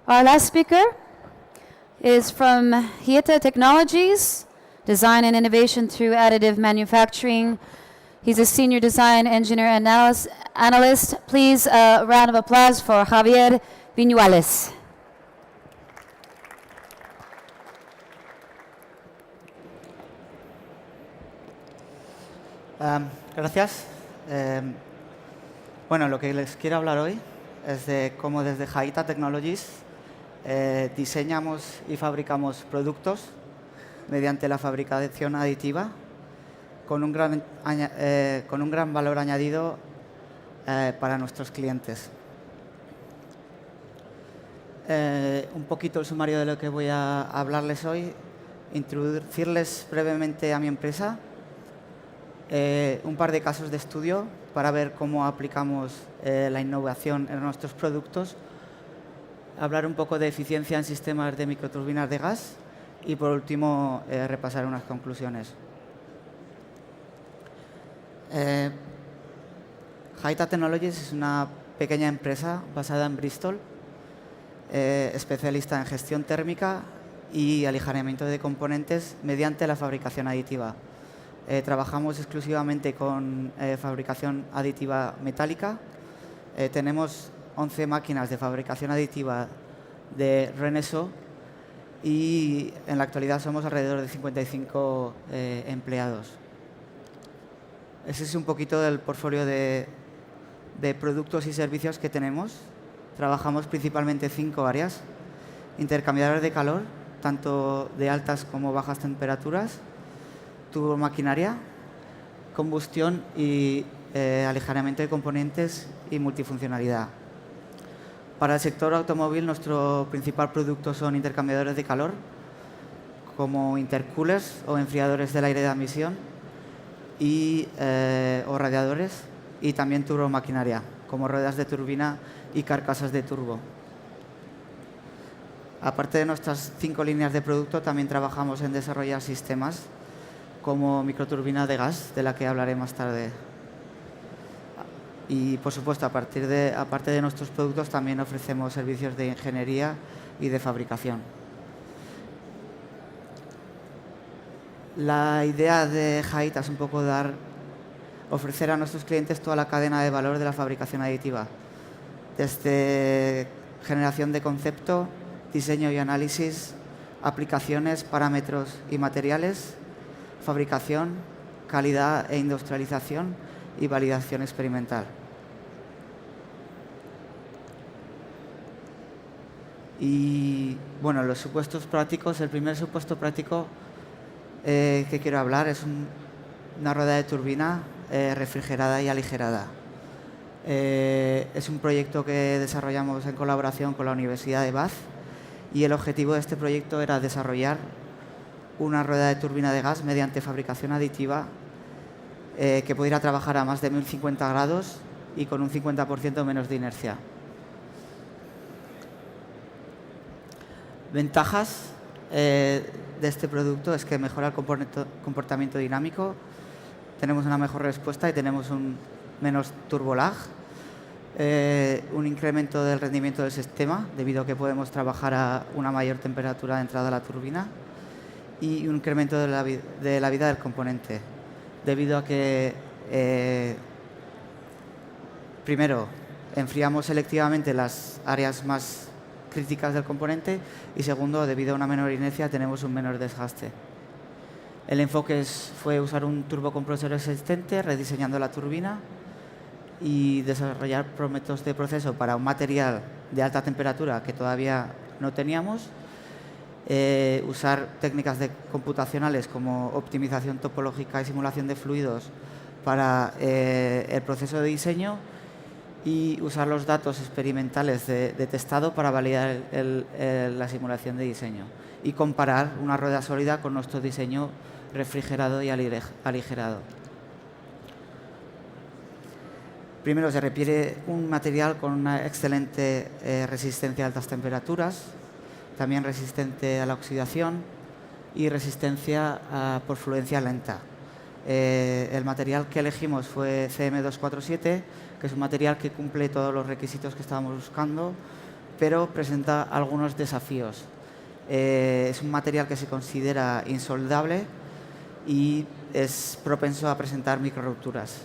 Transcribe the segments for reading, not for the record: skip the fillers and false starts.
Our last speaker is from Hieta Technologies, Design and Innovation through Additive Manufacturing. He's a Senior Design Engineer Analyst. Please, a round of applause for Javier Viñuales. Gracias. Bueno, lo que les quiero hablar hoy es de cómo desde Hieta Technologies diseñamos y fabricamos productos mediante la fabricación aditiva con un gran valor añadido para nuestros clientes. Un poquito el sumario de lo que voy a hablarles hoy, introducirles brevemente a mi empresa, un par de casos de estudio para ver cómo aplicamos la innovación en nuestros productos, hablar un poco de eficiencia en sistemas de microturbinas de gas y, por último, repasar unas conclusiones. Hieta Technologies es una pequeña empresa basada en Bristol, especialista en gestión térmica y aligeramiento de componentes mediante la fabricación aditiva. Trabajamos exclusivamente con fabricación aditiva metálica. Tenemos 11 máquinas de fabricación aditiva de Reneso y en la actualidad somos alrededor de 55 empleados. Ese es un poquito del portfolio de productos y servicios que tenemos. Trabajamos principalmente en 5 áreas: intercambiadores de calor, tanto de altas como bajas temperaturas, turbomaquinaria, combustión y aligeramiento de componentes y multifuncionalidad. Para el sector automóvil, nuestro principal producto son intercambiadores de calor, como intercoolers o enfriadores del aire de admisión o radiadores, y también turbomaquinaria, como ruedas de turbina y carcasas de turbo. Aparte de nuestras 5 líneas de producto, también trabajamos en desarrollar sistemas como microturbina de gas, de la que hablaré más tarde. Y, por supuesto, aparte de nuestros productos, también ofrecemos servicios de ingeniería y de fabricación. La idea de Hieta es un poco ofrecer a nuestros clientes toda la cadena de valor de la fabricación aditiva, desde generación de concepto, diseño y análisis, aplicaciones, parámetros y materiales, fabricación, calidad e industrialización y validación experimental. Y bueno, los supuestos prácticos. El primer supuesto práctico que quiero hablar es una rueda de turbina refrigerada y aligerada. Es un proyecto que desarrollamos en colaboración con la Universidad de Bath, y el objetivo de este proyecto era desarrollar una rueda de turbina de gas mediante fabricación aditiva que pudiera trabajar a más de 1050 grados y con un 50% menos de inercia. Ventajas de este producto es que mejora el comportamiento dinámico, tenemos una mejor respuesta y tenemos un menos turbolag, un incremento del rendimiento del sistema debido a que podemos trabajar a una mayor temperatura de entrada a la turbina, y un incremento de la vida del componente, debido a que, primero, enfriamos selectivamente las áreas más críticas del componente, y segundo, debido a una menor inercia, tenemos un menor desgaste. El enfoque fue usar un turbocompresor existente, rediseñando la turbina y desarrollar métodos de proceso para un material de alta temperatura que todavía no teníamos. Usar técnicas computacionales como optimización topológica y simulación de fluidos para el proceso de diseño, y usar los datos experimentales de testado para validar la simulación de diseño, y comparar una rueda sólida con nuestro diseño refrigerado y aligerado. Primero, se requiere un material con una excelente resistencia a altas temperaturas, también resistente a la oxidación y resistencia por fluencia lenta. El material que elegimos fue CM247, que es un material que cumple todos los requisitos que estábamos buscando, pero presenta algunos desafíos. Es un material que se considera insoldable y es propenso a presentar microrupturas.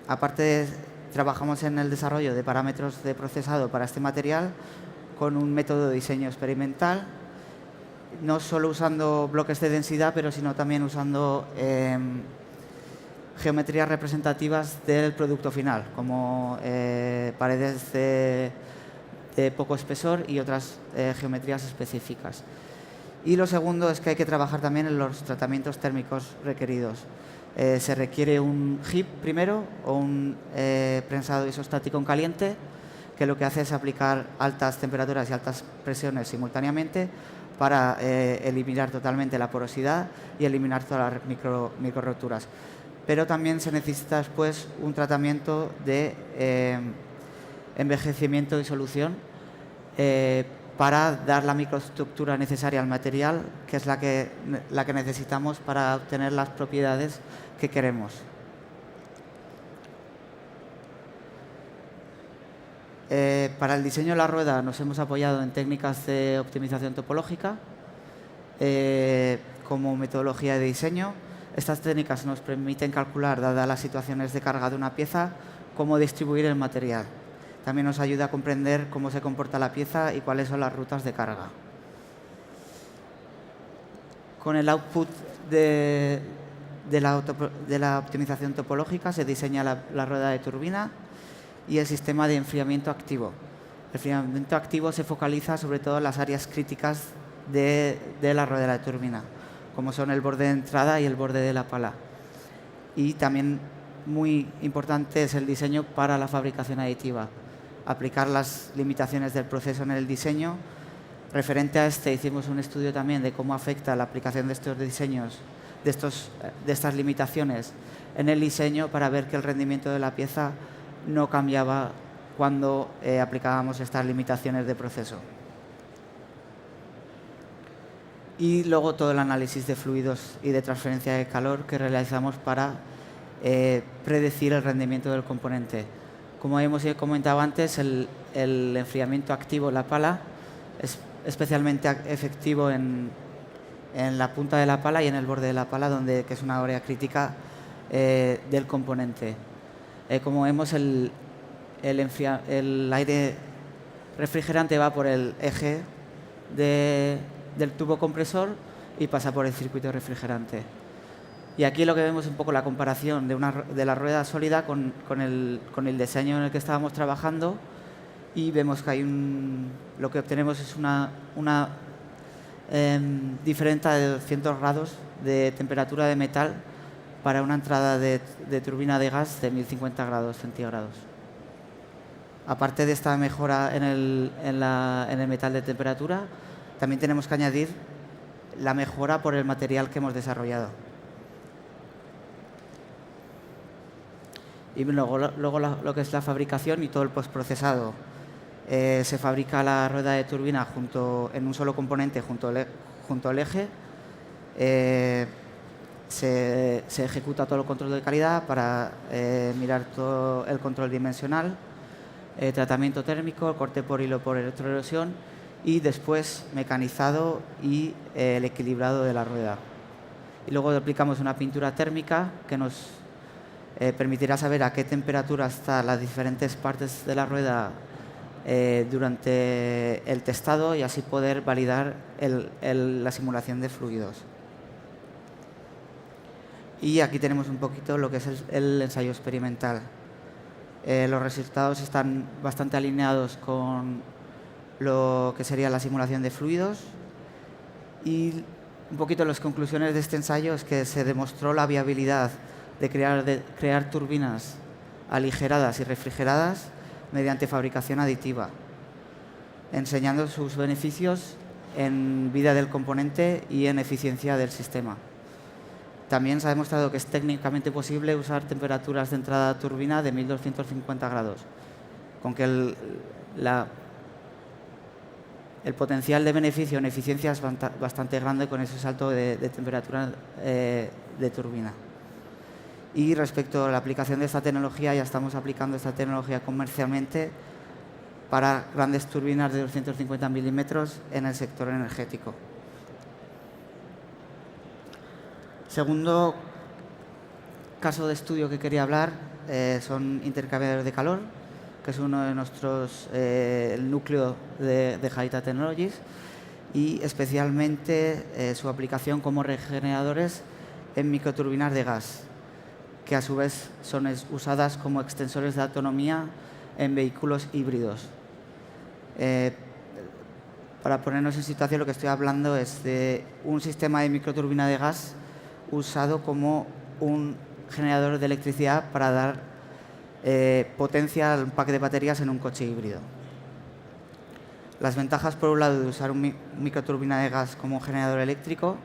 Aparte, trabajamos en el desarrollo de parámetros de procesado para este material con un método de diseño experimental, no solo usando bloques de densidad, pero sino también usando geometrías representativas del producto final, como paredes de poco espesor y otras geometrías específicas. Y lo segundo es que hay que trabajar también en los tratamientos térmicos requeridos. Se requiere un HIP primero o un prensado isostático en caliente, que lo que hace es aplicar altas temperaturas y altas presiones simultáneamente para eliminar totalmente la porosidad y eliminar todas las micro roturas. Pero también se necesita después un tratamiento de envejecimiento y solución para dar la microestructura necesaria al material, que es la que necesitamos para obtener las propiedades que queremos. Para el diseño de la rueda nos hemos apoyado en técnicas de optimización topológica como metodología de diseño. Estas técnicas nos permiten calcular, dadas las situaciones de carga de una pieza, cómo distribuir el material. También nos ayuda a comprender cómo se comporta la pieza y cuáles son las rutas de carga. Con el output de la optimización topológica se diseña la rueda de turbina y el sistema de enfriamiento activo. El enfriamiento activo se focaliza sobre todo en las áreas críticas de la rueda de turbina, como son el borde de entrada y el borde de la pala. Y también muy importante es el diseño para la fabricación aditiva. Aplicar las limitaciones del proceso en el diseño. Referente a hicimos un estudio también de cómo afecta la aplicación de estos diseños, de estas limitaciones en el diseño, para ver que el rendimiento de la pieza no cambiaba cuando aplicábamos estas limitaciones de proceso. Y luego todo el análisis de fluidos y de transferencia de calor que realizamos para predecir el rendimiento del componente. Como hemos comentado antes, el enfriamiento activo en la pala es especialmente efectivo en la punta de la pala y en el borde de la pala, que es una área crítica del componente. Como vemos, el aire refrigerante va por el eje del tubo compresor y pasa por el circuito refrigerante. Y aquí lo que vemos es un poco la comparación de la rueda sólida con el diseño en el que estábamos trabajando, y vemos que lo que obtenemos es una diferencia de 200 grados de temperatura de metal para una entrada de turbina de gas de 1050 grados centígrados. Aparte de esta mejora en el metal de temperatura, también tenemos que añadir la mejora por el material que hemos desarrollado. Y luego lo que es la fabricación y todo el postprocesado. Se fabrica la rueda de turbina en un solo componente junto al eje. Se ejecuta todo el control de calidad para mirar todo el control dimensional, tratamiento térmico, corte por hilo por electroerosión y después mecanizado y el equilibrado de la rueda. Y luego aplicamos una pintura térmica que nos permitirá saber a qué temperatura están las diferentes partes de la rueda durante el testado, y así poder validar la simulación de fluidos. Y aquí tenemos un poquito lo que es el ensayo experimental. Los resultados están bastante alineados con lo que sería la simulación de fluidos, y un poquito las conclusiones de este ensayo es que se demostró la viabilidad de crear turbinas aligeradas y refrigeradas mediante fabricación aditiva, enseñando sus beneficios en vida del componente y en eficiencia del sistema. También se ha demostrado que es técnicamente posible usar temperaturas de entrada turbina de 1250 grados, con que el potencial de beneficio en eficiencia es bastante grande con ese salto de temperatura de turbina. Y respecto a la aplicación de esta tecnología, ya estamos aplicando esta tecnología comercialmente para grandes turbinas de 250 milímetros en el sector energético. Segundo caso de estudio que quería hablar son intercambiadores de calor, que es uno de nuestros, el núcleo de Hayata Technologies, y especialmente su aplicación como regeneradores en microturbinas de gas, que a su vez son usadas como extensores de autonomía en vehículos híbridos. Para ponernos en situación, lo que estoy hablando es de un sistema de microturbina de gas usado como un generador de electricidad para dar potencia al pack de baterías en un coche híbrido. Las ventajas, por un lado, de usar una microturbina de gas como un generador eléctrico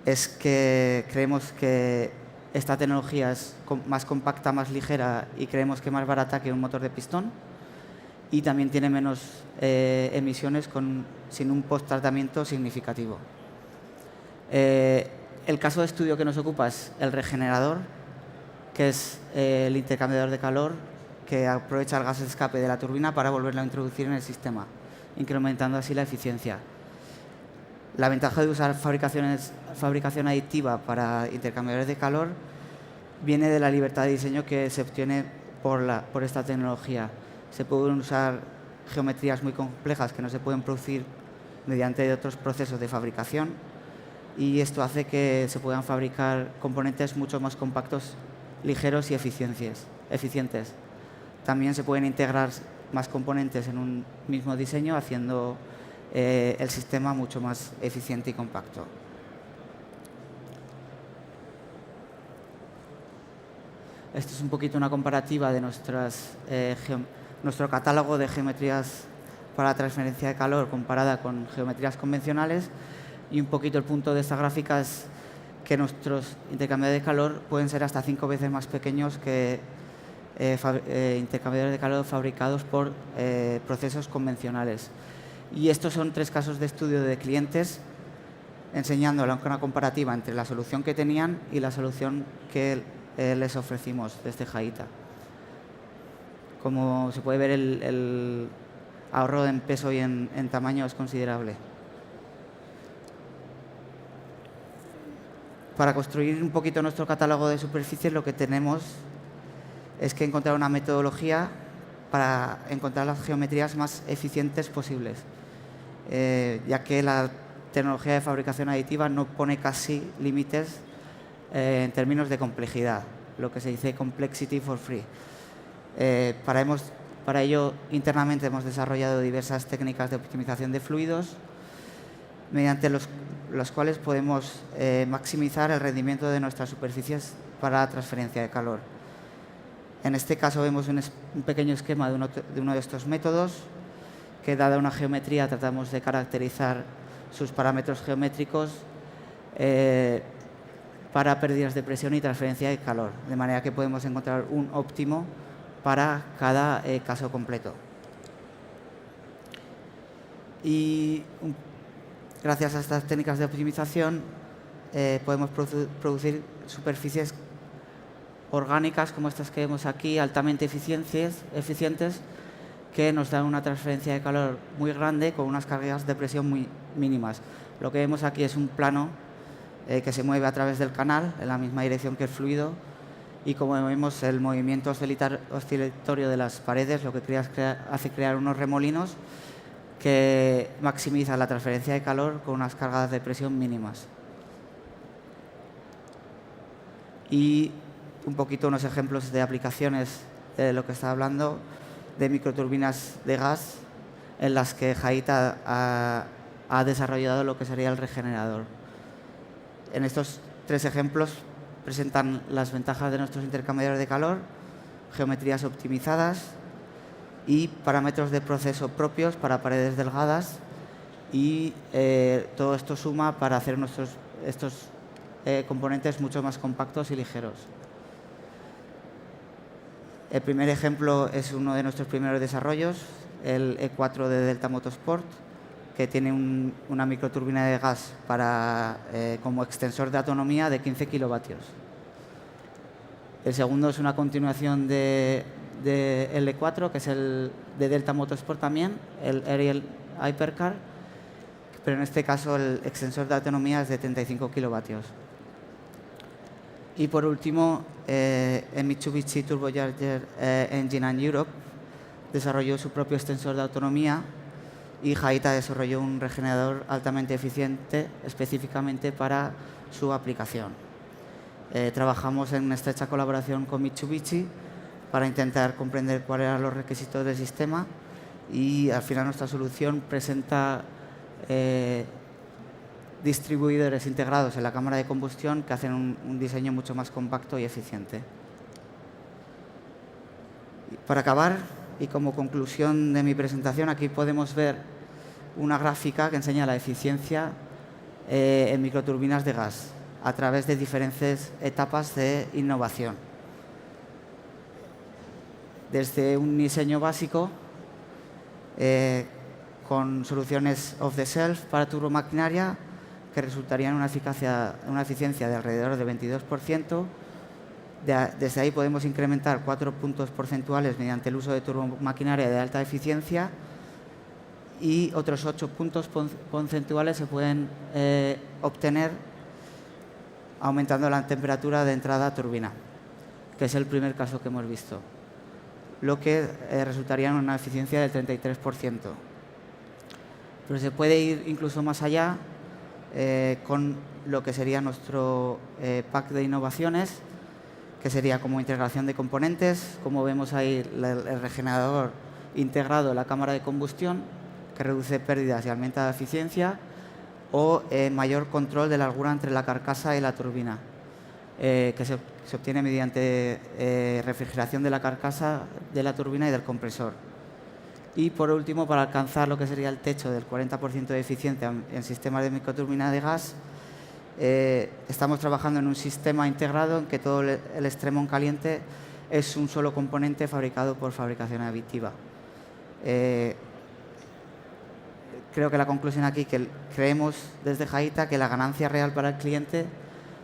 es que creemos que esta tecnología es más compacta, más ligera y creemos que más barata que un motor de pistón, y también tiene menos emisiones sin un post-tratamiento significativo. El caso de estudio que nos ocupa es el regenerador, que es el intercambiador de calor que aprovecha el gas de escape de la turbina para volverlo a introducir en el sistema, incrementando así la eficiencia. La ventaja de usar fabricación aditiva para intercambiadores de calor viene de la libertad de diseño que se obtiene por esta tecnología. Se pueden usar geometrías muy complejas que no se pueden producir mediante otros procesos de fabricación, y esto hace que se puedan fabricar componentes mucho más compactos, ligeros y eficientes. También se pueden integrar más componentes en un mismo diseño, haciendo el sistema mucho más eficiente y compacto. Esto es un poquito una comparativa de nuestro catálogo de geometrías para transferencia de calor comparada con geometrías convencionales, y un poquito el punto de esta gráfica es que nuestros intercambiadores de calor pueden ser hasta 5 veces más pequeños que intercambiadores de calor fabricados por procesos convencionales. Y estos son 3 casos de estudio de clientes enseñando una comparativa entre la solución que tenían y la solución que les ofrecimos desde Hayata. Como se puede ver, el ahorro en peso y en tamaño es considerable. Para construir un poquito nuestro catálogo de superficies, lo que tenemos es que encontrar una metodología para encontrar las geometrías más eficientes posibles, ya que la tecnología de fabricación aditiva no pone casi límites en términos de complejidad, lo que se dice complexity for free. Para ello, internamente hemos desarrollado diversas técnicas de optimización de fluidos, mediante los cuales podemos maximizar el rendimiento de nuestras superficies para la transferencia de calor. En este caso vemos un pequeño esquema de uno de estos métodos, que dada una geometría tratamos de caracterizar sus parámetros geométricos para pérdidas de presión y transferencia de calor, de manera que podemos encontrar un óptimo para cada caso completo. Y gracias a estas técnicas de optimización podemos producir superficies orgánicas como estas que vemos aquí, altamente eficientes, que nos dan una transferencia de calor muy grande con unas cargas de presión muy mínimas. Lo que vemos aquí es un plano que se mueve a través del canal en la misma dirección que el fluido, y como vemos, el movimiento oscilatorio de las paredes lo que hace crear unos remolinos que maximizan la transferencia de calor con unas cargas de presión mínimas. Y un poquito unos ejemplos de aplicaciones de lo que está hablando, de microturbinas de gas en las que Hayata ha desarrollado lo que sería el regenerador. En estos 3 ejemplos presentan las ventajas de nuestros intercambiadores de calor, geometrías optimizadas y parámetros de proceso propios para paredes delgadas, y todo esto suma para hacer estos componentes mucho más compactos y ligeros. El primer ejemplo es uno de nuestros primeros desarrollos, el E4 de Delta Motorsport, que tiene una microturbina de gas como extensor de autonomía de 15 kilovatios. El segundo es una continuación de de L4, que es el de Delta Motorsport también, el Ariel Hypercar, pero en este caso el extensor de autonomía es de 35 kilovatios. Y por último, en Mitsubishi Turbocharger Engine and Europe desarrolló su propio extensor de autonomía y Haita desarrolló un regenerador altamente eficiente específicamente para su aplicación. Trabajamos en estrecha colaboración con Mitsubishi para intentar comprender cuáles eran los requisitos del sistema y al final nuestra solución presenta distribuidores integrados en la cámara de combustión que hacen un diseño mucho más compacto y eficiente. Para acabar, y como conclusión de mi presentación, aquí podemos ver una gráfica que enseña la eficiencia en microturbinas de gas a través de diferentes etapas de innovación. Desde un diseño básico con soluciones off-the-shelf para turbomaquinaria que resultarían una eficiencia de alrededor del 22%. Desde ahí podemos incrementar 4 puntos porcentuales mediante el uso de turbomaquinaria de alta eficiencia y otros 8 puntos porcentuales se pueden obtener aumentando la temperatura de entrada a turbina, que es el primer caso que hemos visto, lo que resultaría en una eficiencia del 33%. Pero se puede ir incluso más allá con lo que sería nuestro pack de innovaciones, que sería como integración de componentes, como vemos ahí el regenerador integrado en la cámara de combustión, que reduce pérdidas y aumenta la eficiencia, o mayor control de la holgura entre la carcasa y la turbina, que se obtiene mediante refrigeración de la carcasa, de la turbina y del compresor. Y por último, para alcanzar lo que sería el techo del 40% de eficiencia en sistemas de microturbina de gas, estamos trabajando en un sistema integrado en que todo el extremo en caliente es un solo componente fabricado por fabricación aditiva. Creo que la conclusión aquí que creemos desde Haita que la ganancia real para el cliente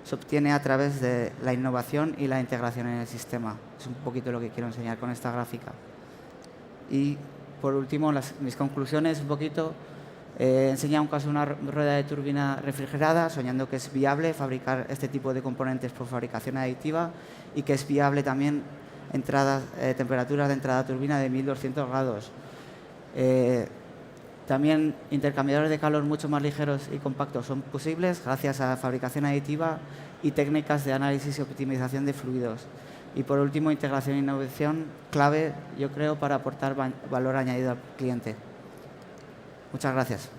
se obtiene a través de la innovación y la integración en el sistema. Es un poquito lo que quiero enseñar con esta gráfica. Y por último, mis conclusiones un poquito. Enseña un caso de una rueda de turbina refrigerada, soñando que es viable fabricar este tipo de componentes por fabricación aditiva y que es viable también temperaturas de entrada a turbina de 1200 grados. También intercambiadores de calor mucho más ligeros y compactos son posibles gracias a la fabricación aditiva y técnicas de análisis y optimización de fluidos. Y por último, integración e innovación clave, yo creo, para aportar valor añadido al cliente. Muchas gracias.